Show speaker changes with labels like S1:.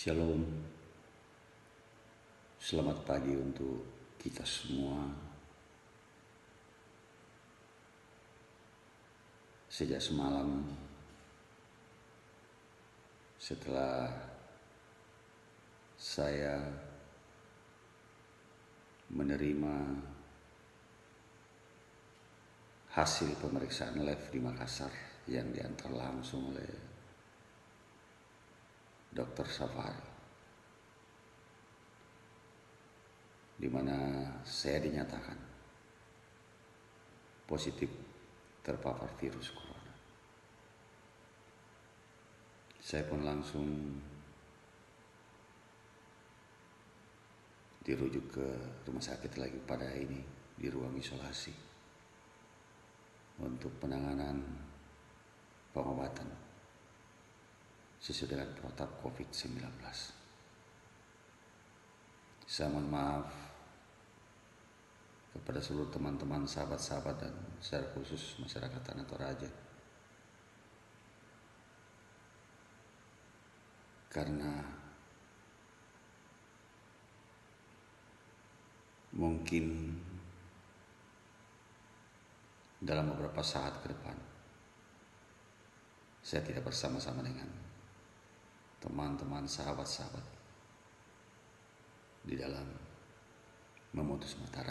S1: Shalom, selamat pagi untuk kita semua. Sejak semalam, setelah saya menerima hasil pemeriksaan lab di Makassar yang diantar langsung oleh Dr. Safari, di mana saya dinyatakan positif terpapar virus corona. Saya pun langsung dirujuk ke rumah sakit lagi pada ini di ruang isolasi untuk penanganan pengobatan sesuai dengan protokol COVID-19. Saya mohon maaf kepada seluruh teman-teman, sahabat-sahabat, dan secara khusus masyarakat Tanah Toraja, karena mungkin dalam beberapa saat ke depan saya tidak bersama-sama dengan teman-teman, sahabat-sahabat di dalam memutus mata